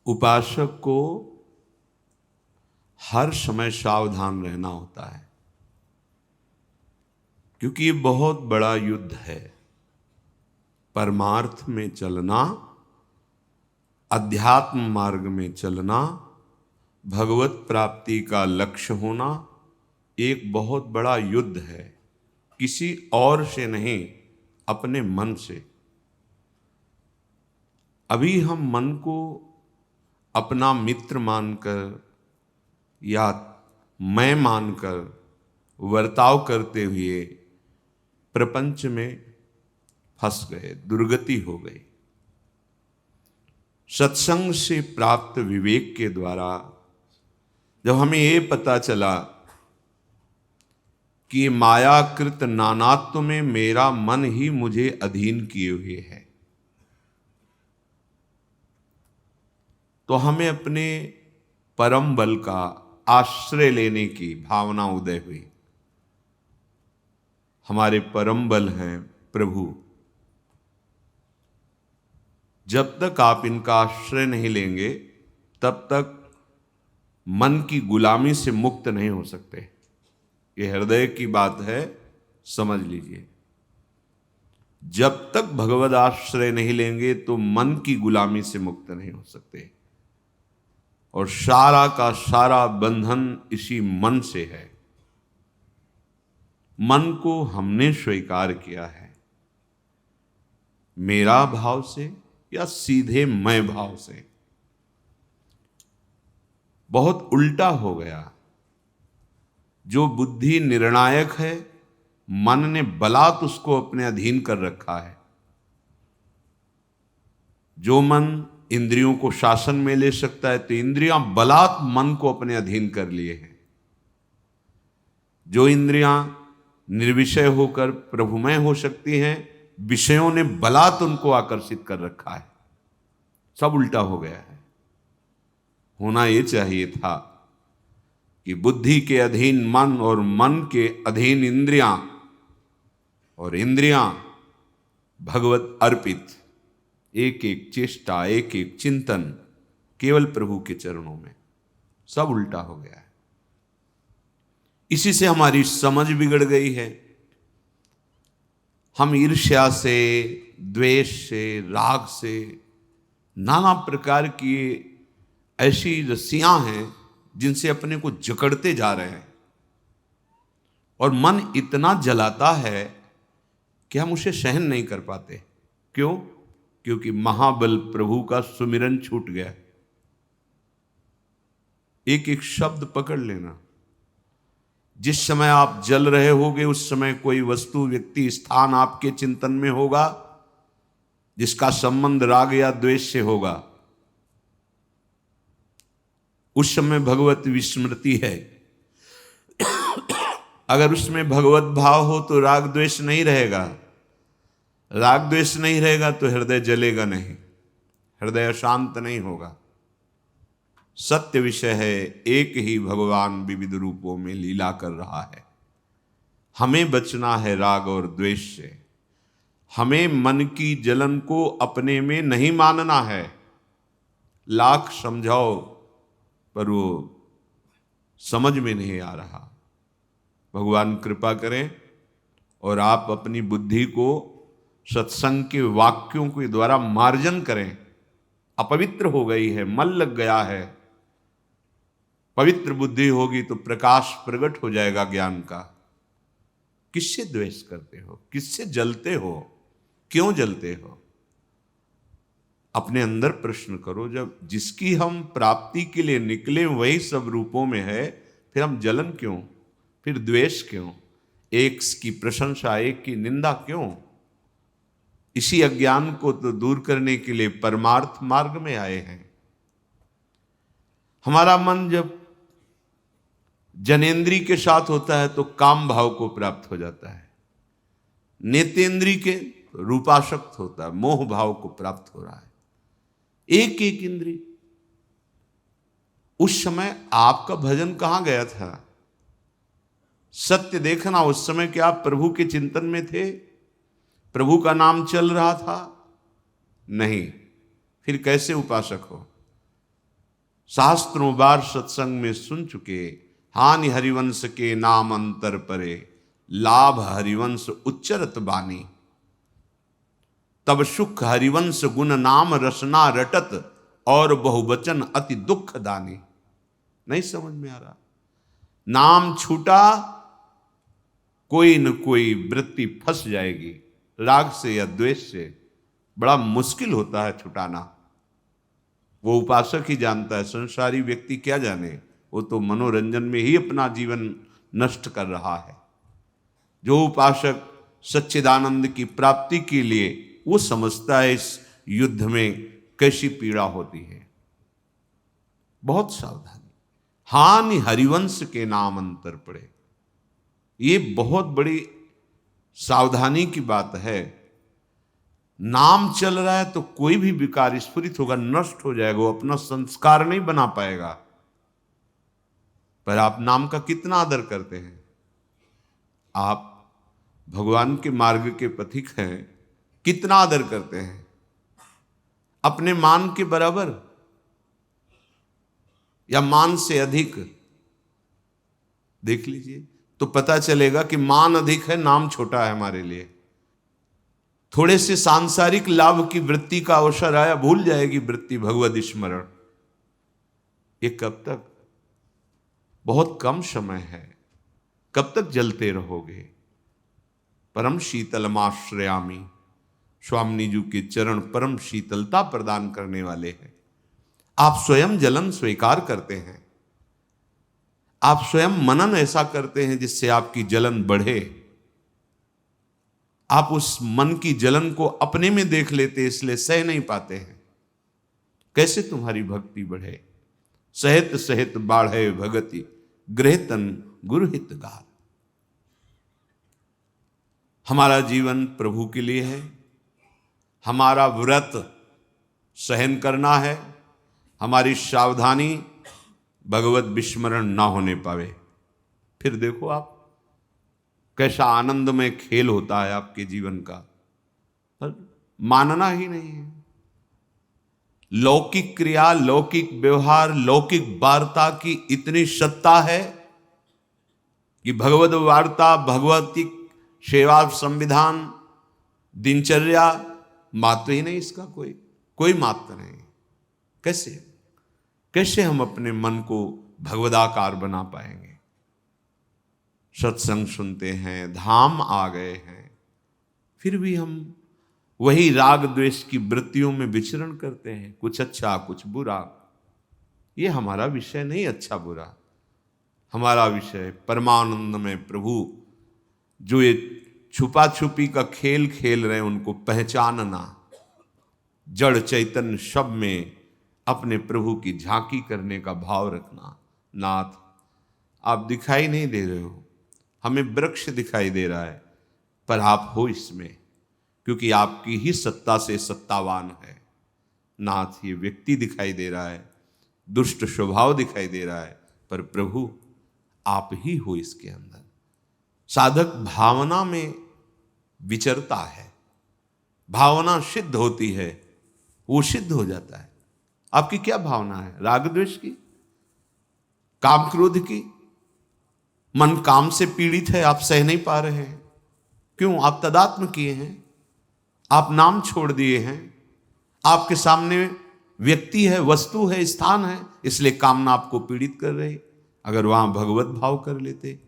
उपासक को हर समय सावधान रहना होता है, क्योंकि ये बहुत बड़ा युद्ध है। परमार्थ में चलना, अध्यात्म मार्ग में चलना, भगवत प्राप्ति का लक्ष्य होना एक बहुत बड़ा युद्ध है, किसी और से नहीं, अपने मन से। अभी हम मन को अपना मित्र मानकर या मैं मानकर वर्ताव करते हुए प्रपंच में फंस गए, दुर्गति हो गई। सत्संग से प्राप्त विवेक के द्वारा जब हमें ये पता चला कि मायाकृत नानात्व में मेरा मन ही मुझे अधीन किए हुए है, तो हमें अपने परम बल का आश्रय लेने की भावना उदय हुई। हमारे परम बल हैं प्रभु। जब तक आप इनका आश्रय नहीं लेंगे तब तक मन की गुलामी से मुक्त नहीं हो सकते। ये हृदय की बात है, समझ लीजिए। जब तक भगवद आश्रय नहीं लेंगे तो मन की गुलामी से मुक्त नहीं हो सकते, और सारा का सारा बंधन इसी मन से है। मन को हमने स्वीकार किया है, मेरा भाव से या सीधे मैं भाव से। बहुत उल्टा हो गया। जो बुद्धि निर्णायक है, मन ने बलात् उसको अपने अधीन कर रखा है। जो मन इंद्रियों को शासन में ले सकता है, तो इंद्रियां बलात् मन को अपने अधीन कर लिए हैं। जो इंद्रियां निर्विषय होकर प्रभुमय हो सकती हैं, विषयों ने बलात् उनको आकर्षित कर रखा है। सब उल्टा हो गया है। होना यह चाहिए था कि बुद्धि के अधीन मन और मन के अधीन इंद्रियां और इंद्रियां भगवत अर्पित, एक एक चेष्टा, एक एक चिंतन केवल प्रभु के चरणों में। सब उल्टा हो गया है। इसी से हमारी समझ बिगड़ गई है। हम ईर्ष्या से, द्वेष से, राग से, नाना प्रकार की ऐसी रस्सियां हैं जिनसे अपने को जकड़ते जा रहे हैं, और मन इतना जलाता है कि हम उसे सहन नहीं कर पाते। क्यों? क्योंकि महाबल प्रभु का सुमिरन छूट गया। एक एक शब्द पकड़ लेना। जिस समय आप जल रहे होगे उस समय कोई वस्तु, व्यक्ति, स्थान आपके चिंतन में होगा जिसका संबंध राग या द्वेष से होगा। उस समय भगवत विस्मृति है। अगर उसमें भगवत भाव हो तो राग द्वेष नहीं रहेगा। राग द्वेष नहीं रहेगा तो हृदय जलेगा नहीं, हृदय अशांत नहीं होगा। सत्य विषय है, एक ही भगवान विविध रूपों में लीला कर रहा है। हमें बचना है राग और द्वेष से। हमें मन की जलन को अपने में नहीं मानना है। लाख समझाओ पर वो समझ में नहीं आ रहा। भगवान कृपा करें और आप अपनी बुद्धि को सत्संग के वाक्यों के द्वारा मार्जन करें। अपवित्र हो गई है, मल लग गया है। पवित्र बुद्धि होगी तो प्रकाश प्रकट हो जाएगा ज्ञान का। किससे द्वेष करते हो? किससे जलते हो? क्यों जलते हो? अपने अंदर प्रश्न करो। जब जिसकी हम प्राप्ति के लिए निकले वही सब रूपों में है, फिर हम जलन क्यों? फिर द्वेष क्यों? एक की प्रशंसा, एक की निंदा क्यों? इसी अज्ञान को तो दूर करने के लिए परमार्थ मार्ग में आए हैं। हमारा मन जब जनेन्द्री के साथ होता है तो काम भाव को प्राप्त हो जाता है। नेतेंद्री के रूपासक्त होता है, मोह भाव को प्राप्त हो रहा है। एक एक इंद्री। उस समय आपका भजन कहां गया था? सत्य देखना, उस समय क्या आप प्रभु के चिंतन में थे? प्रभु का नाम चल रहा था? नहीं। फिर कैसे उपासक हो? शास्त्रों बार सत्संग में सुन चुके, हानि हरिवंश के नाम अंतर परे, लाभ हरिवंश उच्चरत बानी। तब सुख हरिवंश गुण नाम रसना रटत, और बहुवचन अति दुख दानी। नहीं समझ में आ रहा? नाम छूटा, कोई न कोई वृत्ति फंस जाएगी, राग से या द्वेष से। बड़ा मुश्किल होता है छुटाना। वो उपासक ही जानता है, संसारी व्यक्ति क्या जाने। वो तो मनोरंजन में ही अपना जीवन नष्ट कर रहा है। जो उपासक सच्चिदानंद की प्राप्ति के लिए, वो समझता है इस युद्ध में कैसी पीड़ा होती है। बहुत सावधानी। हानि हरिवंश के नाम अंतर पड़े, ये बहुत बड़ी सावधानी की बात है। नाम चल रहा है तो कोई भी विकार स्फुरित होगा, नष्ट हो जाएगा, वो अपना संस्कार नहीं बना पाएगा। पर आप नाम का कितना आदर करते हैं? आप भगवान के मार्ग के पथिक हैं, कितना आदर करते हैं? अपने मान के बराबर या मान से अधिक? देख लीजिए तो पता चलेगा कि मान अधिक है, नाम छोटा है हमारे लिए। थोड़े से सांसारिक लाभ की वृत्ति का अवसर आया, भूल जाएगी वृत्ति भगवद स्मरण। ये कब तक? बहुत कम समय है। कब तक जलते रहोगे? परम शीतलमाश्रयामी, स्वामी जी के चरण परम शीतलता प्रदान करने वाले हैं। आप स्वयं जलन स्वीकार करते हैं, आप स्वयं मनन ऐसा करते हैं जिससे आपकी जलन बढ़े। आप उस मन की जलन को अपने में देख लेते, इसलिए सह नहीं पाते हैं। कैसे तुम्हारी भक्ति बढ़े? सहित सहित बाढ़े भगति, गृहतन गुरुहित गार। हमारा जीवन प्रभु के लिए है। हमारा व्रत सहन करना है। हमारी सावधानी भगवत विस्मरण ना होने पावे। फिर देखो आप कैसा आनंदमय खेल होता है आपके जीवन का, पर मानना ही नहीं है। लौकिक क्रिया, लौकिक व्यवहार, लौकिक वार्ता की इतनी सत्ता है कि भगवत वार्ता, भगवती सेवा, संविधान, दिनचर्या, महत्व ही नहीं इसका। कोई महत्व नहीं। कैसे हम अपने मन को भगवदाकार बना पाएंगे? सत्संग सुनते हैं, धाम आ गए हैं, फिर भी हम वही राग द्वेष की वृत्तियों में विचरण करते हैं। कुछ अच्छा, कुछ बुरा। ये हमारा विषय नहीं, अच्छा बुरा। हमारा विषय परमानंद में प्रभु जो ये छुपा छुपी का खेल खेल रहे हैं, उनको पहचानना, जड़ चैतन्य सब में अपने प्रभु की झांकी करने का भाव रखना। नाथ, आप दिखाई नहीं दे रहे हो, हमें वृक्ष दिखाई दे रहा है, पर आप हो इसमें, क्योंकि आपकी ही सत्ता से सत्तावान है। नाथ, ये व्यक्ति दिखाई दे रहा है, दुष्ट स्वभाव दिखाई दे रहा है, पर प्रभु आप ही हो इसके अंदर। साधक भावना में विचरता है, भावना सिद्ध होती है, वो सिद्ध हो जाता है। आपकी क्या भावना है? राग द्वेष की, काम क्रोध की? मन काम से पीड़ित है, आप सह नहीं पा रहे हैं। क्यों? आप तदात्म किए हैं, आप नाम छोड़ दिए हैं। आपके सामने व्यक्ति है, वस्तु है, स्थान है, इसलिए कामना आपको पीड़ित कर रही। अगर वहां भगवत भाव कर लेते,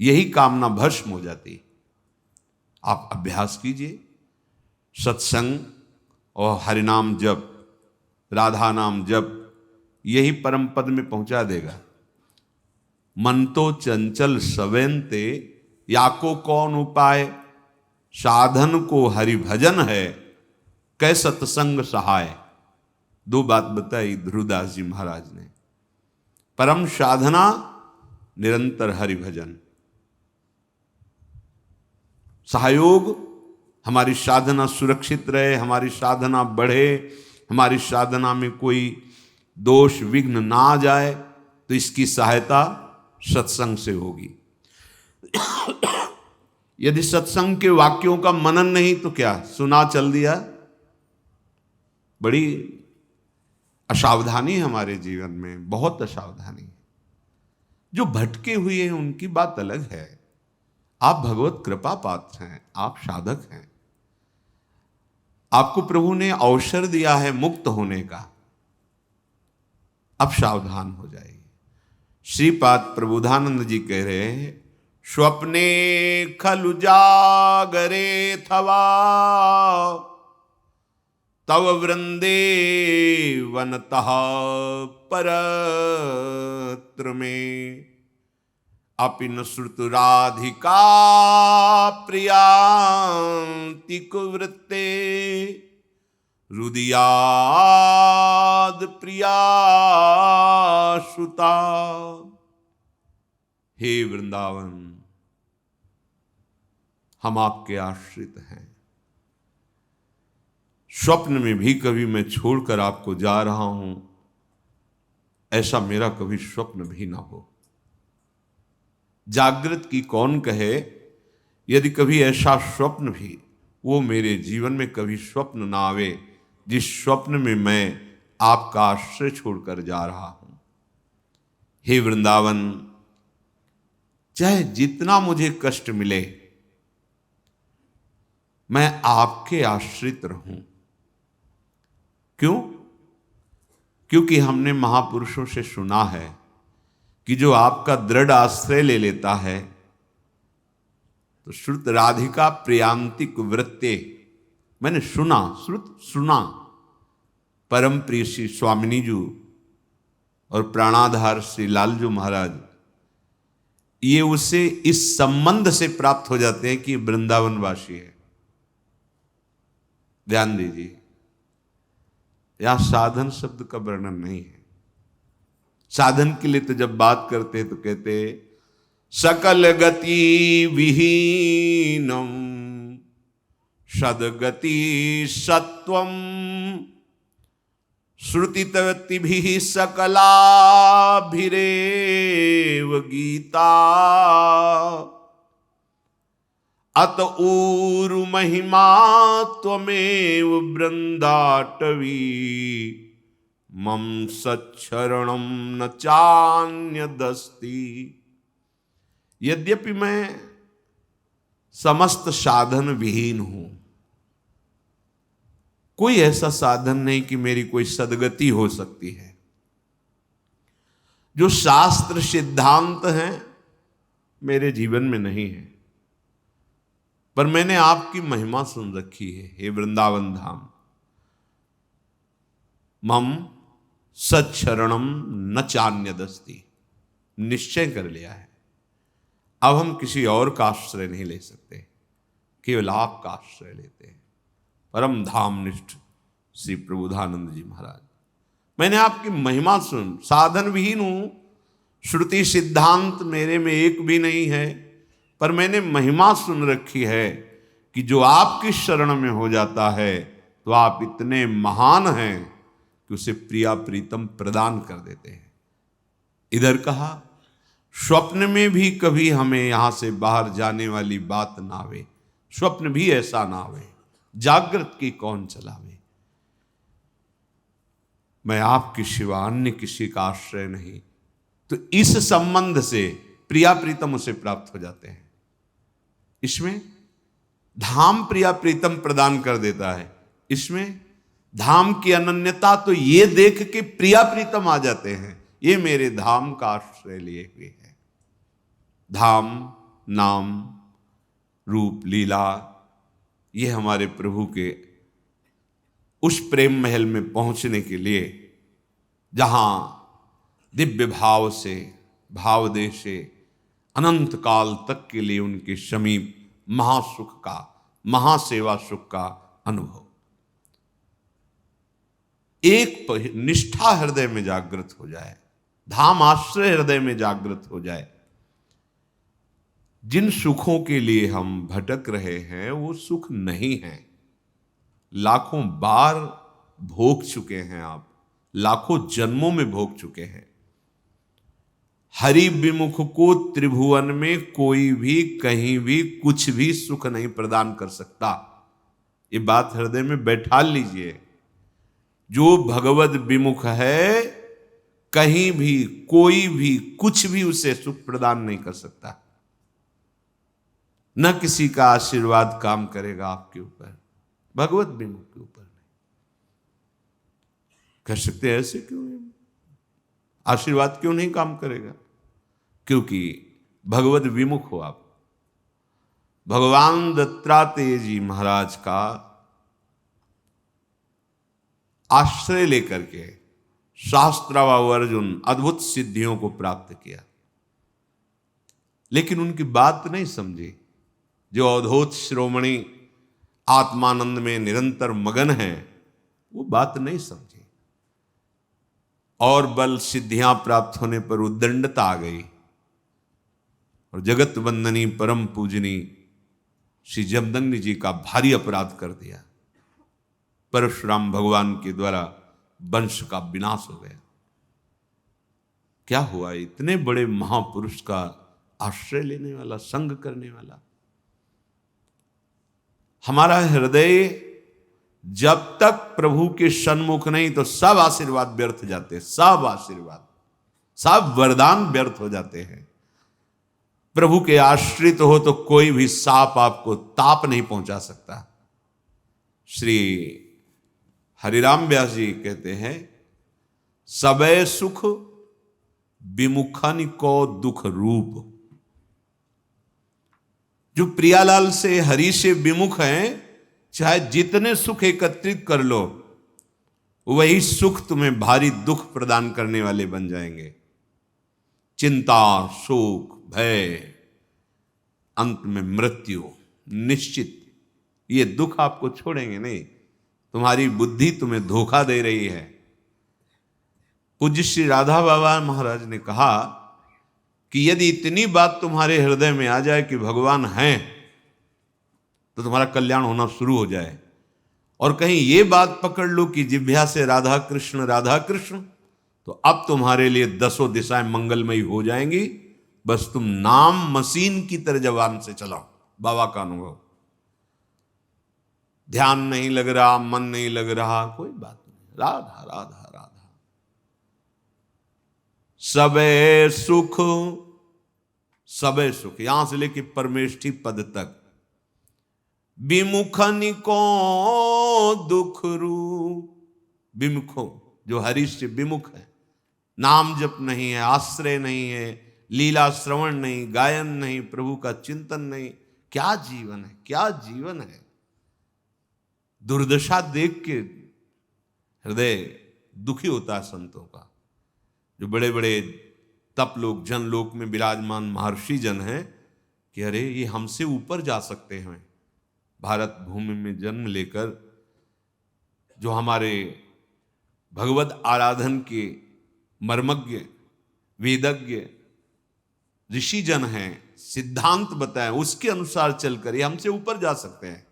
यही कामना भस्म हो जाती। आप अभ्यास कीजिए, सत्संग और हरिनाम जप, राधा नाम जप, यही परम पद में पहुंचा देगा। मन तो चंचल सवेंते, याको कौन उपाय, साधन को हरि भजन है, कै सत्संग सहाय। दो बात बताई ध्रुवदास जी महाराज ने। परम साधना, निरंतर हरि भजन। सहयोग, हमारी साधना सुरक्षित रहे, हमारी साधना बढ़े, हमारी साधना में कोई दोष विघ्न ना आ जाए, तो इसकी सहायता सत्संग से होगी। यदि सत्संग के वाक्यों का मनन नहीं तो क्या, सुना चल दिया। बड़ी असावधानी हमारे जीवन में, बहुत असावधानी। जो भटके हुए हैं उनकी बात अलग है, आप भगवत कृपा पात्र हैं, आप साधक हैं, आपको प्रभु ने अवसर दिया है मुक्त होने का, अब सावधान हो जाइए। श्रीपाद प्रबोधानंद जी कह रहे हैं, स्वप्ने खलु जागरे थवा तव वृंदे वनतः परत्र में अपि न श्रुतु राधिका प्रियांति कुवृत्ते रुदियाद प्रिया सुता। हे वृंदावन, हम आपके आश्रित हैं। स्वप्न में भी कभी मैं छोड़कर आपको जा रहा हूं, ऐसा मेरा कभी स्वप्न भी ना हो। जागृत की कौन कहे, यदि कभी ऐसा स्वप्न भी वो मेरे जीवन में कभी स्वप्न ना आवे जिस स्वप्न में मैं आपका आश्रय छोड़कर जा रहा हूं। हे वृंदावन, चाहे जितना मुझे कष्ट मिले, मैं आपके आश्रित रहूं। क्यों? क्योंकि हमने महापुरुषों से सुना है कि जो आपका दृढ़ आश्रय ले लेता है तो श्रुत राधिका प्रियांतिक वृत्ते, मैंने सुना, श्रुत सुना, परम प्रिय श्री स्वामिनी जी और प्राणाधार श्री लालजू महाराज, ये उसे इस संबंध से प्राप्त हो जाते हैं कि वृंदावनवासी है। ध्यान दीजिए, यहां साधन शब्द का वर्णन नहीं है। साधन के लिए तो जब बात करते हैं तो कहते सकल गति विहीनम सदगति सत्वम श्रुतितवतिभिः सकलाभिरेव गीता अत ऊरु महिमा त्वमेव वृंदाटवी मम सच्छरणम न चान्यदस्ति। यद्यपि मैं समस्त साधन विहीन हूं, कोई ऐसा साधन नहीं कि मेरी कोई सदगति हो सकती है। जो शास्त्र सिद्धांत हैं मेरे जीवन में नहीं है, पर मैंने आपकी महिमा सुन रखी है। हे वृंदावन धाम, मम सच्छरणम न चान्यदस्ति, निश्चय कर लिया है। अब हम किसी और का आश्रय नहीं ले सकते, केवल आपका आश्रय लेते हैं। परम धाम निष्ठ श्री प्रबोधानंद जी महाराज, मैंने आपकी महिमा सुन, साधन विहीन हूं, श्रुति सिद्धांत मेरे में एक भी नहीं है, पर मैंने महिमा सुन रखी है कि जो आपकी शरण में हो जाता है तो आप इतने महान हैं कि उसे प्रिया प्रीतम प्रदान कर देते हैं। इधर कहा, स्वप्न में भी कभी हमें यहां से बाहर जाने वाली बात ना आवे, स्वप्न भी ऐसा ना आवे, जागृत की कौन चलावे। मैं आपके सिवा अन्य किसी का आश्रय नहीं। तो इस संबंध से प्रिया प्रीतम उसे प्राप्त हो जाते हैं। इसमें धाम प्रिया प्रीतम प्रदान कर देता है। इसमें धाम की अनन्यता तो ये देख के प्रिया प्रीतम आ जाते हैं, ये मेरे धाम का आश्रय लिए हुए हैं। धाम, नाम, रूप, लीला, ये हमारे प्रभु के उस प्रेम महल में पहुंचने के लिए जहां दिव्य भाव से, भावदेह से अनंत काल तक के लिए उनके समीप महासुख का, महासेवा सुख का अनुभव, एक निष्ठा हृदय में जागृत हो जाए, धाम आश्रय हृदय में जागृत हो जाए। जिन सुखों के लिए हम भटक रहे हैं वो सुख नहीं है। लाखों बार भोग चुके हैं आप, लाखों जन्मों में भोग चुके हैं। हरि विमुख को त्रिभुवन में कोई भी कहीं भी कुछ भी सुख नहीं प्रदान कर सकता। ये बात हृदय में बैठा लीजिए। जो भगवद विमुख है, कहीं भी कोई भी कुछ भी उसे सुख प्रदान नहीं कर सकता। न किसी का आशीर्वाद काम करेगा आपके ऊपर, भगवत विमुख के ऊपर नहीं। कह सकते हैं ऐसे क्यों है? आशीर्वाद क्यों नहीं काम करेगा? क्योंकि भगवत विमुख हो आप। भगवान दत्तात्रेय जी महाराज का आश्रय लेकर के शास्त्राव अर्जुन अद्भुत सिद्धियों को प्राप्त किया, लेकिन उनकी बात नहीं समझी। जो अवधूत श्रोमणी आत्मानंद में निरंतर मगन है, वो बात नहीं समझी, और बल सिद्धियां प्राप्त होने पर उद्दंडता आ गई, और जगत वंदनी परम पूजनी श्री जमदग्नि जी का भारी अपराध कर दिया। परशुराम भगवान के द्वारा वंश का विनाश हो गया। क्या हुआ? इतने बड़े महापुरुष का आश्रय लेने वाला, संग करने वाला। हमारा हृदय जब तक प्रभु के सन्मुख नहीं, तो सब आशीर्वाद व्यर्थ जाते हैं, सब आशीर्वाद, सब वरदान व्यर्थ हो जाते हैं। प्रभु के आश्रित हो तो कोई भी सांप आपको ताप नहीं पहुंचा सकता। श्री हरिराम व्यास जी कहते हैं, सबे सुख विमुखन को दुख रूप। जो प्रियालाल से, हरि से विमुख हैं, चाहे जितने सुख एकत्रित कर लो, वही सुख तुम्हें भारी दुख प्रदान करने वाले बन जाएंगे। चिंता, शोक, भय, अंत में मृत्यु निश्चित। ये दुख आपको छोड़ेंगे नहीं। तुम्हारी बुद्धि तुम्हें धोखा दे रही है। पूज्य श्री राधा बाबा महाराज ने कहा कि यदि इतनी बात तुम्हारे हृदय में आ जाए कि भगवान हैं, तो तुम्हारा कल्याण होना शुरू हो जाए। और कहीं ये बात पकड़ लो कि जिह्वा से राधा कृष्ण, तो अब तुम्हारे लिए 10 दिशाएं मंगलमयी हो जाएंगी। बस तुम नाम मशीन की तरह जवान से चलाओ। बाबा का अनुभव। ध्यान नहीं लग रहा, मन नहीं लग रहा, कोई बात नहीं, राधा राधा राधा। सबे सुख, सबे सुख, यहां से लेके परमेष्ठी पद तक। विमुखन को दुख रूप। विमुखो, जो हरि से विमुख है, नाम जप नहीं है, आश्रय नहीं है, लीला श्रवण नहीं, गायन नहीं, प्रभु का चिंतन नहीं, क्या जीवन है, क्या जीवन है। दुर्दशा देख के हृदय दुखी होता है संतों का। जो बड़े बड़े तप लोग, जन लोक में विराजमान महर्षि जन हैं, कि अरे ये हमसे ऊपर जा सकते हैं। भारत भूमि में जन्म लेकर जो हमारे भगवत आराधन के मर्मज्ञ, वेदज्ञ ऋषि जन हैं, सिद्धांत बताएं, उसके अनुसार चलकर ये हमसे ऊपर जा सकते हैं,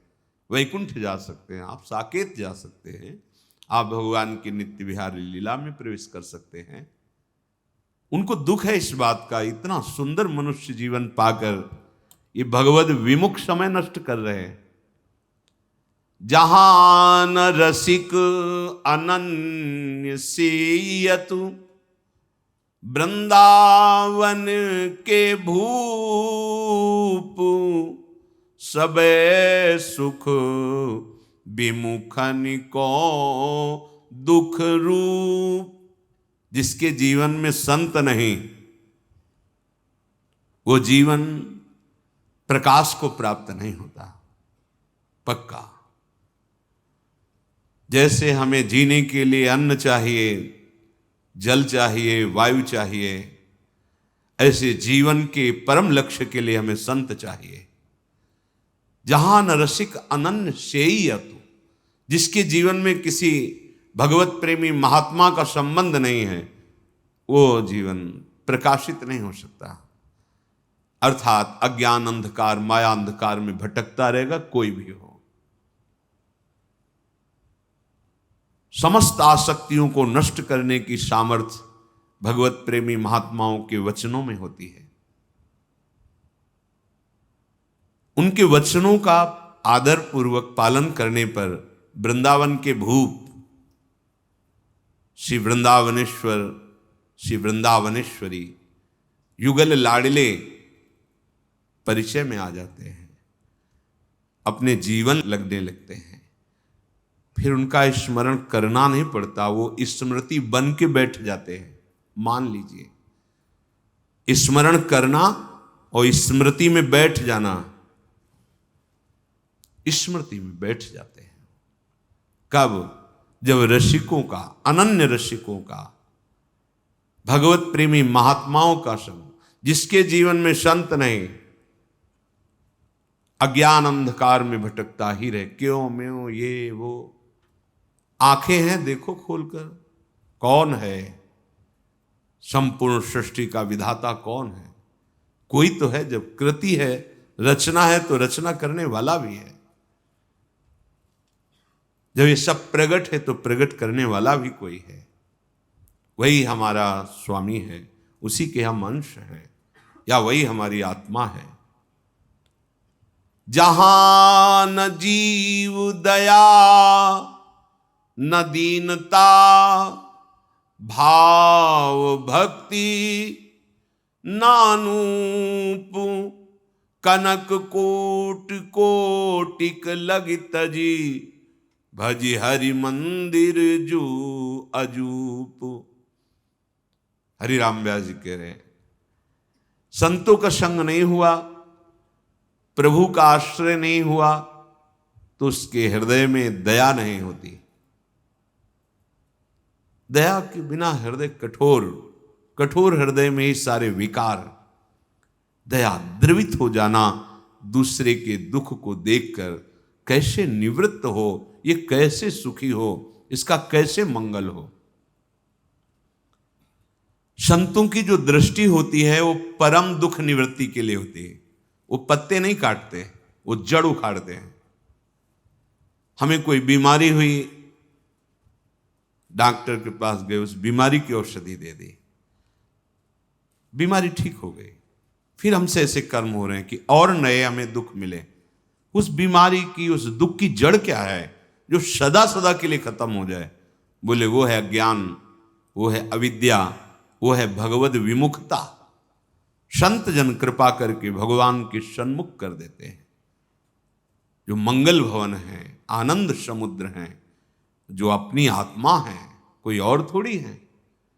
वैकुंठ जा सकते हैं, आप साकेत जा सकते हैं, आप भगवान की नित्य विहार लीला में प्रवेश कर सकते हैं। उनको दुख है इस बात का, इतना सुंदर मनुष्य जीवन पाकर ये भगवद विमुख समय नष्ट कर रहे हैं। जहान रसिक अनन्य सीयतु, वृंदावन के भूप, सबे सुख विमुखन को दुख रूप। जिसके जीवन में संत नहीं, वो जीवन प्रकाश को प्राप्त नहीं होता, पक्का। जैसे हमें जीने के लिए अन्न चाहिए, जल चाहिए, वायु चाहिए, ऐसे जीवन के परम लक्ष्य के लिए हमें संत चाहिए। जहां न रसिक अनन्य सेयतु, जिसके जीवन में किसी भगवत प्रेमी महात्मा का संबंध नहीं है, वो जीवन प्रकाशित नहीं हो सकता। अर्थात अज्ञान अंधकार, माया अंधकार में भटकता रहेगा कोई भी हो। समस्त आसक्तियों को नष्ट करने की सामर्थ्य भगवत प्रेमी महात्माओं के वचनों में होती है। उनके वचनों का आदर पूर्वक पालन करने पर वृंदावन के भूप, श्री वृंदावनेश्वर, श्री वृंदावनेश्वरी युगल लाडले परिचय में आ जाते हैं, अपने जीवन लगने लगते हैं। फिर उनका स्मरण करना नहीं पड़ता, वो स्मृति बन के बैठ जाते हैं। मान लीजिए, स्मरण करना और स्मृति में बैठ जाना, स्मृति में बैठ जाते हैं। कब? जब रसिकों का, अनन्य रसिकों का, भगवत प्रेमी महात्माओं का संग, जिसके जीवन में संत नहीं, अज्ञान अंधकार में भटकता ही रहे, क्यों म्यों ये वो। आंखें हैं, देखो खोलकर, कौन है संपूर्ण सृष्टि का विधाता? कौन है? कोई तो है। जब कृति है, रचना है, तो रचना करने वाला भी है। जब ये सब प्रगट है तो प्रगट करने वाला भी कोई है। वही हमारा स्वामी है, उसी के हम अंश हैं, या वही हमारी आत्मा है। जहां न जीव दया न दीनता, भाव भक्ति नानूप, कनक कोट कोटिक लग तजी, भजी हरि मंदिर जू अजूप। हरिराम व्यास जी कह रहे हैं, संतों का संग नहीं हुआ, प्रभु का आश्रय नहीं हुआ, तो उसके हृदय में दया नहीं होती। दया के बिना हृदय कठोर, कठोर हृदय में ही सारे विकार। दया, द्रवित हो जाना, दूसरे के दुख को देखकर कैसे निवृत्त हो, ये कैसे सुखी हो, इसका कैसे मंगल हो। संतों की जो दृष्टि होती है वो परम दुख निवृत्ति के लिए होती है। वो पत्ते नहीं काटते, वो जड़ उखाड़ते हैं। हमें कोई बीमारी हुई, डॉक्टर के पास गए, उस बीमारी की औषधि दे दी, बीमारी ठीक हो गई। फिर हमसे ऐसे कर्म हो रहे हैं कि और नए हमें दुख मिले। उस बीमारी की, उस दुख की जड़ क्या है जो सदा सदा के लिए खत्म हो जाए? बोले वो है अज्ञान, वो है अविद्या, वो है भगवद विमुखता। संत जन कृपा करके भगवान के सन्मुख कर देते हैं। जो मंगल भवन है, आनंद समुद्र हैं, जो अपनी आत्मा है, कोई और थोड़ी है।